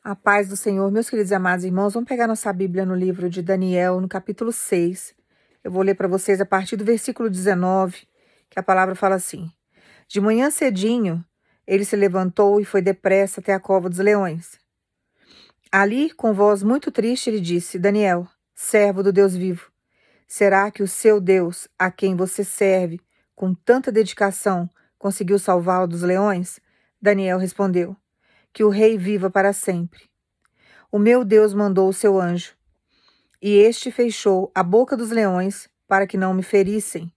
A paz do Senhor, meus queridos e amados irmãos, vamos pegar nossa Bíblia no livro de Daniel, no capítulo 6. Eu vou ler para vocês a partir do versículo 19, que a palavra fala assim: De manhã cedinho, ele se levantou e foi depressa até a cova dos leões. Ali, com voz muito triste, ele disse: Daniel, servo do Deus vivo, será que o seu Deus, a quem você serve com tanta dedicação, conseguiu salvá-lo dos leões? Daniel respondeu: Que o rei viva para sempre. O meu Deus mandou o seu anjo, e este fechou a boca dos leões para que não me ferissem,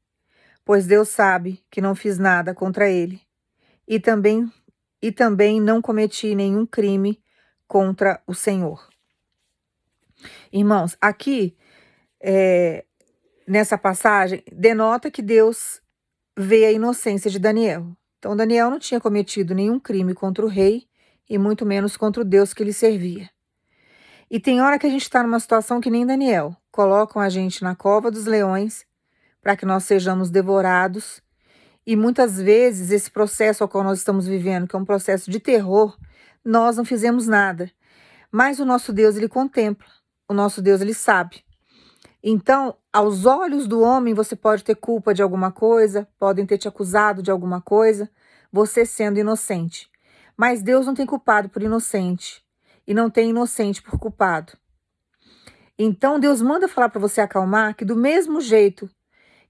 pois Deus sabe que não fiz nada contra ele, e também não cometi nenhum crime contra o Senhor. Irmãos, aqui, nessa passagem, denota que Deus vê a inocência de Daniel. Então, Daniel não tinha cometido nenhum crime contra o rei, e muito menos contra o Deus que lhe servia. E tem hora que a gente está numa situação que nem Daniel. Colocam a gente na cova dos leões para que nós sejamos devorados. E muitas vezes esse processo ao qual nós estamos vivendo, que é um processo de terror, nós não fizemos nada. Mas o nosso Deus, ele contempla. O nosso Deus, ele sabe. Então, aos olhos do homem, você pode ter culpa de alguma coisa, podem ter te acusado de alguma coisa, você sendo inocente. Mas Deus não tem culpado por inocente. E não tem inocente por culpado. Então Deus manda falar para você acalmar que do mesmo jeito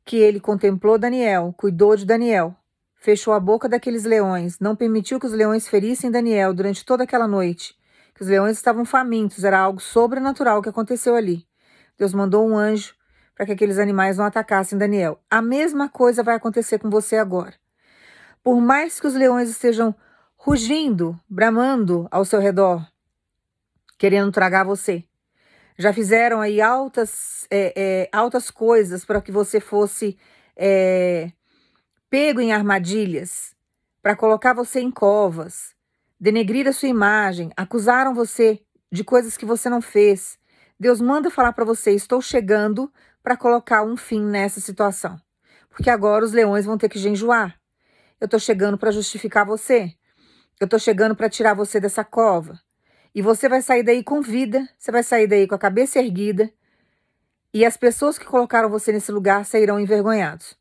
que ele contemplou Daniel, cuidou de Daniel, fechou a boca daqueles leões, não permitiu que os leões ferissem Daniel durante toda aquela noite, que os leões estavam famintos, era algo sobrenatural que aconteceu ali. Deus mandou um anjo para que aqueles animais não atacassem Daniel. A mesma coisa vai acontecer com você agora. Por mais que os leões estejam rugindo, bramando ao seu redor, querendo tragar você. Já fizeram aí altas coisas para que você fosse pego em armadilhas, para colocar você em covas, denegrir a sua imagem, acusaram você de coisas que você não fez. Deus manda falar para você: estou chegando para colocar um fim nessa situação. Porque agora os leões vão ter que jejuar. Eu estou chegando para justificar você. Eu estou chegando para tirar você dessa cova. E você vai sair daí com vida, você vai sair daí com a cabeça erguida, e as pessoas que colocaram você nesse lugar sairão envergonhados.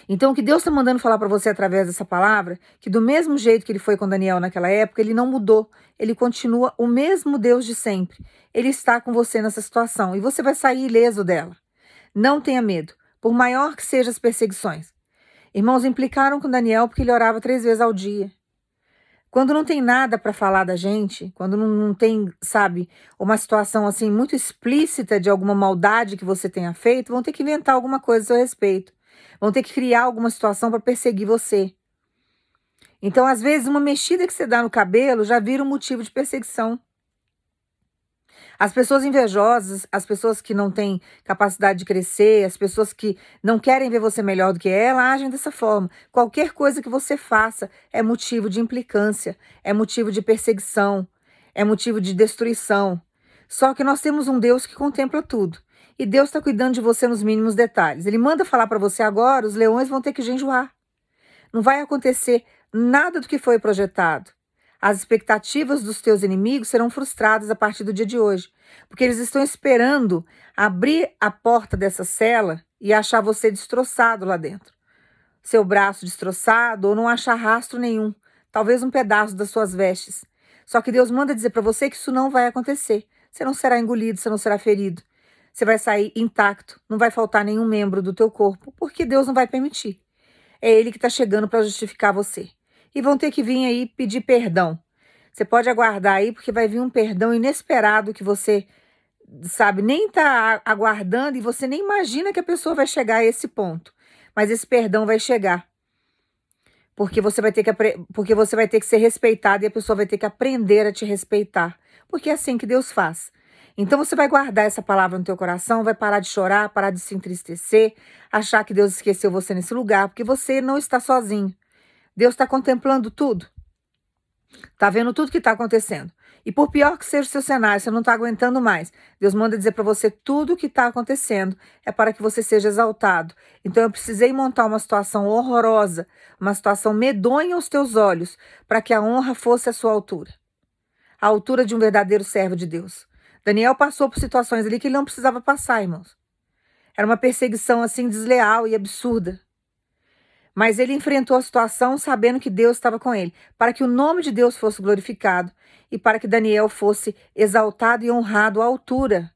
Então, o que Deus está mandando falar para você através dessa palavra, que do mesmo jeito que ele foi com Daniel naquela época, ele não mudou, ele continua o mesmo Deus de sempre. Ele está com você nessa situação, e você vai sair ileso dela. Não tenha medo, por maior que sejam as perseguições. Irmãos, implicaram com Daniel porque ele orava 3 vezes ao dia. Quando não tem nada para falar da gente, quando não tem, sabe, uma situação assim muito explícita de alguma maldade que você tenha feito, vão ter que inventar alguma coisa a seu respeito. Vão ter que criar alguma situação para perseguir você. Então, às vezes, uma mexida que você dá no cabelo já vira um motivo de perseguição. As pessoas invejosas, as pessoas que não têm capacidade de crescer, as pessoas que não querem ver você melhor do que ela, agem dessa forma. Qualquer coisa que você faça é motivo de implicância, é motivo de perseguição, é motivo de destruição. Só que nós temos um Deus que contempla tudo. E Deus está cuidando de você nos mínimos detalhes. Ele manda falar para você agora: os leões vão ter que jejuar. Não vai acontecer nada do que foi projetado. As expectativas dos teus inimigos serão frustradas a partir do dia de hoje, porque eles estão esperando abrir a porta dessa cela e achar você destroçado lá dentro. Seu braço destroçado, ou não achar rastro nenhum, talvez um pedaço das suas vestes. Só que Deus manda dizer para você que isso não vai acontecer. Você não será engolido, você não será ferido. Você vai sair intacto, não vai faltar nenhum membro do teu corpo, porque Deus não vai permitir. É Ele que está chegando para justificar você. E vão ter que vir aí pedir perdão. Você pode aguardar aí, porque vai vir um perdão inesperado que você, sabe, nem está aguardando, e você nem imagina que a pessoa vai chegar a esse ponto. Mas esse perdão vai chegar. Porque você vai ter que ser respeitado, e a pessoa vai ter que aprender a te respeitar. Porque é assim que Deus faz. Então você vai guardar essa palavra no teu coração, vai parar de chorar, parar de se entristecer, achar que Deus esqueceu você nesse lugar, porque você não está sozinho. Deus está contemplando tudo. Está vendo tudo que está acontecendo. E por pior que seja o seu cenário, você não está aguentando mais. Deus manda dizer para você: tudo o que está acontecendo é para que você seja exaltado. Então eu precisei montar uma situação horrorosa, uma situação medonha aos teus olhos, para que a honra fosse à sua altura. à altura de um verdadeiro servo de Deus. Daniel passou por situações ali que ele não precisava passar, irmãos. Era uma perseguição assim desleal e absurda. Mas ele enfrentou a situação sabendo que Deus estava com ele, para que o nome de Deus fosse glorificado e para que Daniel fosse exaltado e honrado à altura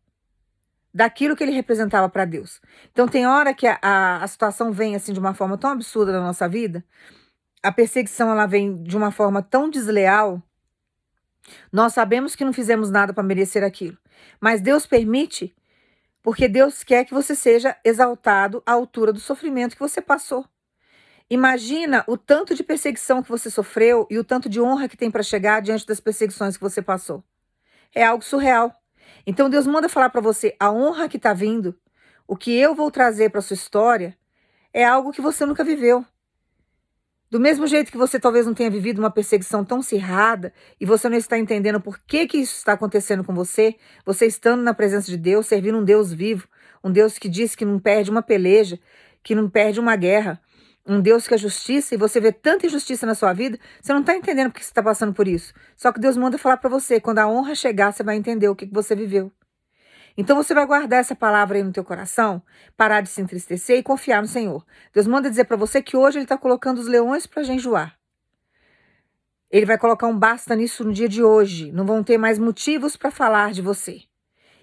daquilo que ele representava para Deus. Então tem hora que a situação vem assim de uma forma tão absurda na nossa vida, a perseguição ela vem de uma forma tão desleal, nós sabemos que não fizemos nada para merecer aquilo, mas Deus permite porque Deus quer que você seja exaltado à altura do sofrimento que você passou. Imagina o tanto de perseguição que você sofreu e o tanto de honra que tem para chegar diante das perseguições que você passou. É algo surreal. Então Deus manda falar para você, a honra que está vindo, o que eu vou trazer para sua história, é algo que você nunca viveu. Do mesmo jeito que você talvez não tenha vivido uma perseguição tão acirrada e você não está entendendo por que isso está acontecendo com você, você estando na presença de Deus, servindo um Deus vivo, um Deus que diz que não perde uma peleja, que não perde uma guerra, um Deus que é justiça, e você vê tanta injustiça na sua vida, você não está entendendo por que você está passando por isso. Só que Deus manda falar para você, quando a honra chegar, você vai entender o que você viveu. Então você vai guardar essa palavra aí no teu coração, parar de se entristecer e confiar no Senhor. Deus manda dizer para você que hoje Ele está colocando os leões para jejuar. Ele vai colocar um basta nisso no dia de hoje. Não vão ter mais motivos para falar de você.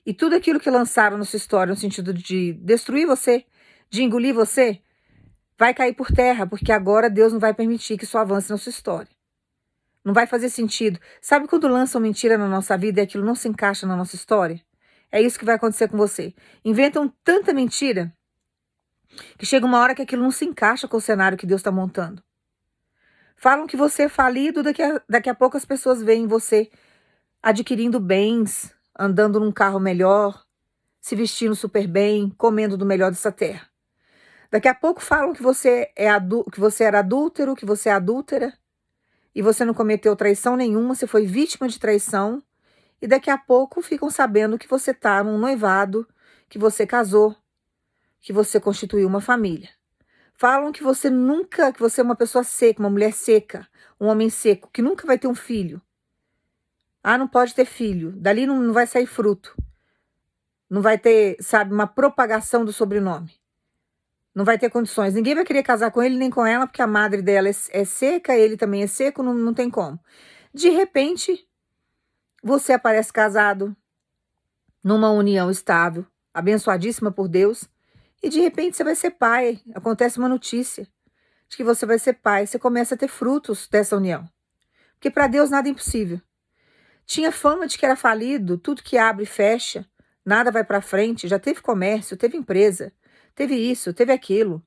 E tudo aquilo que lançaram na sua história, no sentido de destruir você, de engolir você, vai cair por terra, porque agora Deus não vai permitir que isso avance na sua história. Não vai fazer sentido. Sabe quando lançam mentira na nossa vida e aquilo não se encaixa na nossa história? É isso que vai acontecer com você. Inventam tanta mentira que chega uma hora que aquilo não se encaixa com o cenário que Deus está montando. Falam que você é falido, daqui a pouco as pessoas veem você adquirindo bens, andando num carro melhor, se vestindo super bem, comendo do melhor dessa terra. Daqui a pouco falam que você que você era adúltero, que você é adúltera, e você não cometeu traição nenhuma, você foi vítima de traição. E daqui a pouco ficam sabendo que você está num noivado, que você casou, que você constituiu uma família. Falam que você é uma pessoa seca, uma mulher seca, um homem seco, que nunca vai ter um filho. Ah, não pode ter filho, dali não vai sair fruto. Não vai ter, sabe, uma propagação do sobrenome. Não vai ter condições. Ninguém vai querer casar com ele nem com ela, porque a madre dela é seca, ele também é seco, não tem como. De repente, você aparece casado, numa união estável, abençoadíssima por Deus, e de repente você vai ser pai. Acontece uma notícia de que você vai ser pai. Você começa a ter frutos dessa união. Porque para Deus nada é impossível. Tinha fama de que era falido, tudo que abre e fecha, nada vai para frente. Já teve comércio, teve empresa, teve isso, teve aquilo.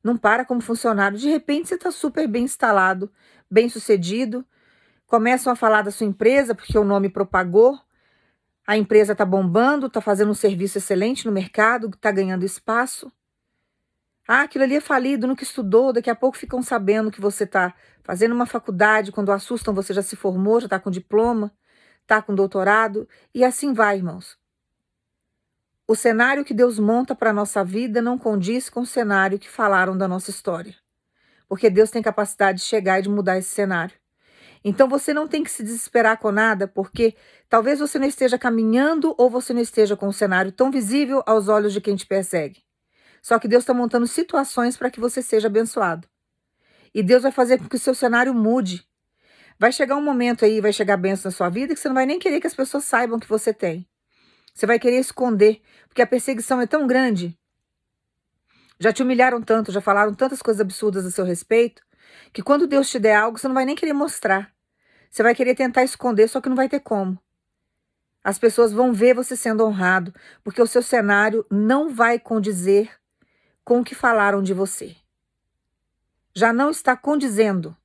Não para como funcionário. De repente você está super bem instalado, bem sucedido. Começam a falar da sua empresa porque o nome propagou. A empresa está bombando, está fazendo um serviço excelente no mercado, está ganhando espaço. Ah, aquilo ali é falido, nunca estudou. Daqui a pouco ficam sabendo que você está fazendo uma faculdade. Quando assustam, você já se formou, já está com diploma, está com doutorado. E assim vai, irmãos. O cenário que Deus monta para a nossa vida não condiz com o cenário que falaram da nossa história. Porque Deus tem capacidade de chegar e de mudar esse cenário. Então você não tem que se desesperar com nada, porque talvez você não esteja caminhando ou você não esteja com um cenário tão visível aos olhos de quem te persegue. Só que Deus está montando situações para que você seja abençoado. E Deus vai fazer com que o seu cenário mude. Vai chegar um momento aí, vai chegar bênção na sua vida que você não vai nem querer que as pessoas saibam que você tem. Você vai querer esconder, porque a perseguição é tão grande. Já te humilharam tanto, já falaram tantas coisas absurdas a seu respeito, que quando Deus te der algo, você não vai nem querer mostrar. Você vai querer tentar esconder, só que não vai ter como. As pessoas vão ver você sendo honrado, porque o seu cenário não vai condizer com o que falaram de você. Já não está condizendo,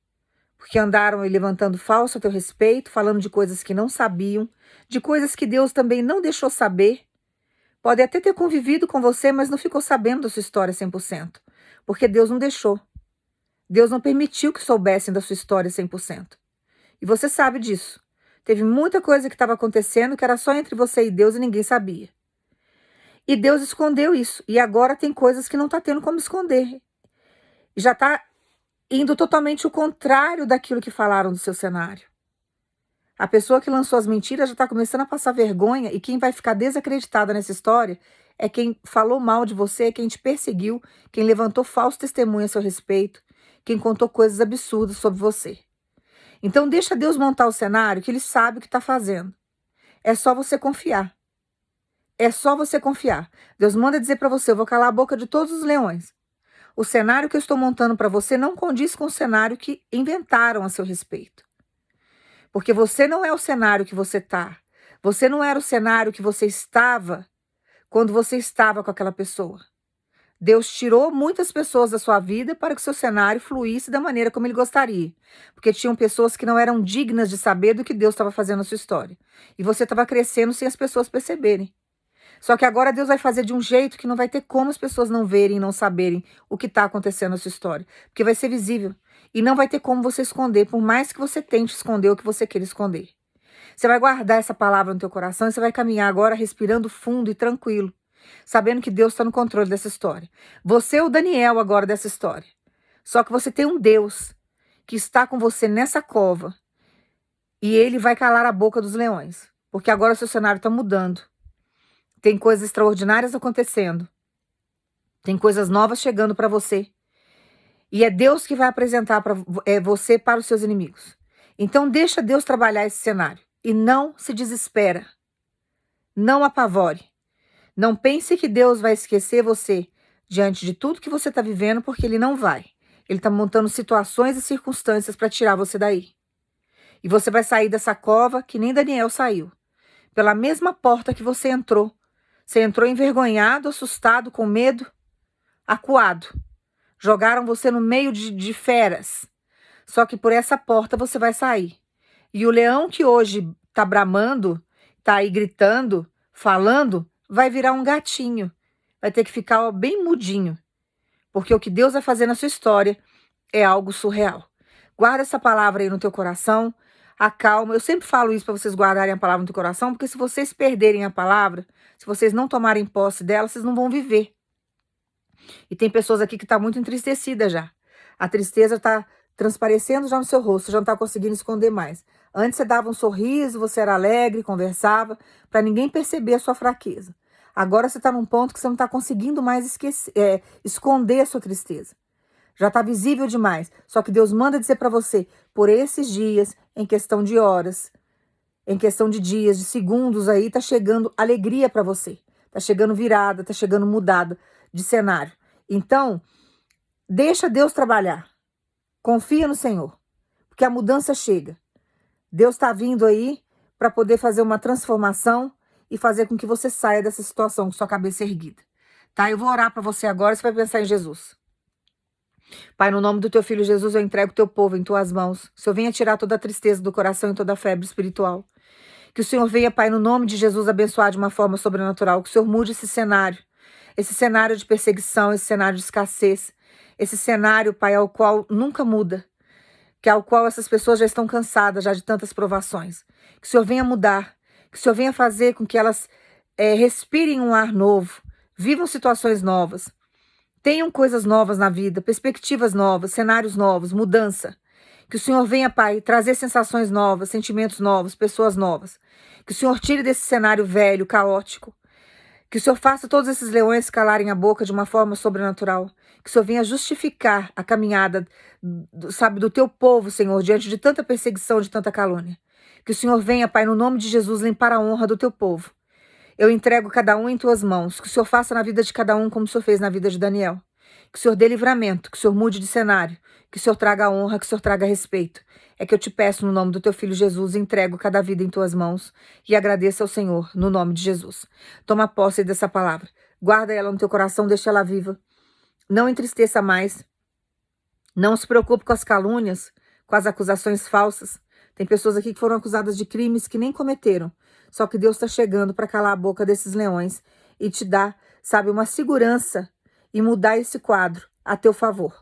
porque andaram aí levantando falso a teu respeito, falando de coisas que não sabiam, de coisas que Deus também não deixou saber. Pode até ter convivido com você, mas não ficou sabendo da sua história 100%, porque Deus não deixou. Deus não permitiu que soubessem da sua história 100%. E você sabe disso. Teve muita coisa que estava acontecendo que era só entre você e Deus e ninguém sabia. E Deus escondeu isso. E agora tem coisas que não está tendo como esconder. E já está indo totalmente o contrário daquilo que falaram do seu cenário. A pessoa que lançou as mentiras já está começando a passar vergonha e quem vai ficar desacreditada nessa história é quem falou mal de você, quem te perseguiu, quem levantou falso testemunho a seu respeito, quem contou coisas absurdas sobre você. Então deixa Deus montar o cenário que Ele sabe o que está fazendo. É só você confiar. É só você confiar. Deus manda dizer para você, eu vou calar a boca de todos os leões. O cenário que eu estou montando para você não condiz com o cenário que inventaram a seu respeito. Porque você não é o cenário que você está. Você não era o cenário que você estava quando você estava com aquela pessoa. Deus tirou muitas pessoas da sua vida para que seu cenário fluísse da maneira como Ele gostaria. Porque tinham pessoas que não eram dignas de saber do que Deus estava fazendo na sua história. E você estava crescendo sem as pessoas perceberem. Só que agora Deus vai fazer de um jeito que não vai ter como as pessoas não verem, não saberem o que está acontecendo na sua história. Porque vai ser visível. E não vai ter como você esconder, por mais que você tente esconder o que você queira esconder. Você vai guardar essa palavra no teu coração e você vai caminhar agora respirando fundo e tranquilo, sabendo que Deus está no controle dessa história. Você é o Daniel agora dessa história. Só que você tem um Deus que está com você nessa cova e Ele vai calar a boca dos leões. Porque agora o seu cenário está mudando. Tem coisas extraordinárias acontecendo. Tem coisas novas chegando para você. E é Deus que vai apresentar você para os seus inimigos. Então deixa Deus trabalhar esse cenário. E não se desespera. Não apavore. Não pense que Deus vai esquecer você diante de tudo que você está vivendo, porque Ele não vai. Ele está montando situações e circunstâncias para tirar você daí. E você vai sair dessa cova que nem Daniel saiu. Pela mesma porta que você entrou. Você entrou envergonhado, assustado, com medo, acuado. Jogaram você no meio de feras. Só que por essa porta você vai sair. E o leão que hoje está bramando, está aí gritando, falando, vai virar um gatinho. Vai ter que ficar bem mudinho. Porque o que Deus vai fazer na sua história é algo surreal. Guarda essa palavra aí no teu coração. Acalma. Eu sempre falo isso para vocês guardarem a palavra no teu coração, porque se vocês perderem a palavra, se vocês não tomarem posse dela, vocês não vão viver. E tem pessoas aqui que estão muito entristecidas já. A tristeza está transparecendo já no seu rosto, já não está conseguindo esconder mais. Antes você dava um sorriso, você era alegre, conversava, para ninguém perceber a sua fraqueza. Agora você está num ponto que você não está conseguindo mais esconder a sua tristeza. Já está visível demais. Só que Deus manda dizer para você, por esses dias, em questão de horas, em questão de dias, de segundos aí, está chegando alegria para você. Está chegando virada, está chegando mudada de cenário. Então, deixa Deus trabalhar. Confia no Senhor, porque a mudança chega. Deus está vindo aí para poder fazer uma transformação e fazer com que você saia dessa situação com sua cabeça erguida. Tá? Eu vou orar para você agora, você vai pensar em Jesus. Pai, no nome do teu filho Jesus, eu entrego o teu povo em tuas mãos. Que o Senhor venha tirar toda a tristeza do coração e toda a febre espiritual. Que o Senhor venha, Pai, no nome de Jesus, abençoar de uma forma sobrenatural. Que o Senhor mude esse cenário de perseguição, esse cenário de escassez, esse cenário, Pai, ao qual nunca muda, que ao qual essas pessoas já estão cansadas já de tantas provações. Que o Senhor venha mudar, que o Senhor venha fazer com que elas respirem um ar novo, vivam situações novas, tenham coisas novas na vida, perspectivas novas, cenários novos, mudança. Que o Senhor venha, Pai, trazer sensações novas, sentimentos novos, pessoas novas. Que o Senhor tire desse cenário velho, caótico. Que o Senhor faça todos esses leões calarem a boca de uma forma sobrenatural. Que o Senhor venha justificar a caminhada, do teu povo, Senhor, diante de tanta perseguição, de tanta calúnia. Que o Senhor venha, Pai, no nome de Jesus, limpar a honra do teu povo. Eu entrego cada um em tuas mãos. Que o Senhor faça na vida de cada um como o Senhor fez na vida de Daniel. Que o Senhor dê livramento, que o Senhor mude de cenário, que o Senhor traga honra, que o Senhor traga respeito. É que eu te peço no nome do teu filho Jesus, entrego cada vida em tuas mãos e agradeço ao Senhor no nome de Jesus. Toma posse dessa palavra, guarda ela no teu coração, deixa ela viva. Não entristeça mais, não se preocupe com as calúnias, com as acusações falsas. Tem pessoas aqui que foram acusadas de crimes que nem cometeram, só que Deus está chegando para calar a boca desses leões e te dar, sabe, uma segurança e mudar esse quadro a teu favor,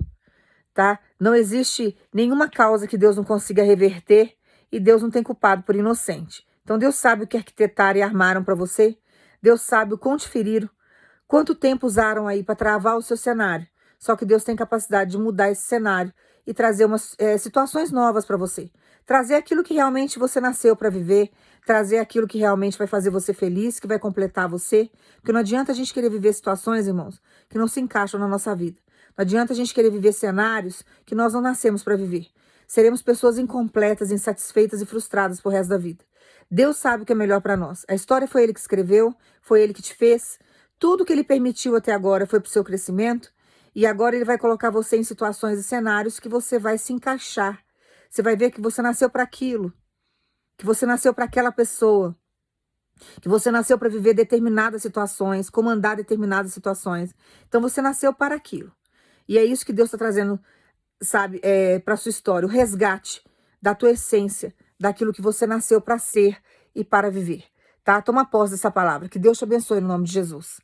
tá? Não existe nenhuma causa que Deus não consiga reverter e Deus não tem culpado por inocente. Então Deus sabe o que arquitetaram e armaram para você, Deus sabe o quanto te feriram, quanto tempo usaram aí para travar o seu cenário. Só que Deus tem capacidade de mudar esse cenário e trazer umas situações novas para você. trazer aquilo que realmente você nasceu para viver, trazer aquilo que realmente vai fazer você feliz, que vai completar você. Porque não adianta a gente querer viver situações, irmãos, que não se encaixam na nossa vida. Não adianta a gente querer viver cenários que nós não nascemos para viver. Seremos pessoas incompletas, insatisfeitas e frustradas pro resto da vida. Deus sabe o que é melhor para nós. A história foi Ele que escreveu, foi Ele que te fez. Tudo que Ele permitiu até agora foi para o seu crescimento. E agora Ele vai colocar você em situações e cenários que você vai se encaixar. Você vai ver que você nasceu para aquilo, que você nasceu para aquela pessoa, que você nasceu para viver determinadas situações, comandar determinadas situações. Então você nasceu para aquilo. E é isso que Deus está trazendo, sabe, para sua história, o resgate da tua essência, daquilo que você nasceu para ser e para viver, tá? Toma posse dessa palavra. Que Deus te abençoe no nome de Jesus.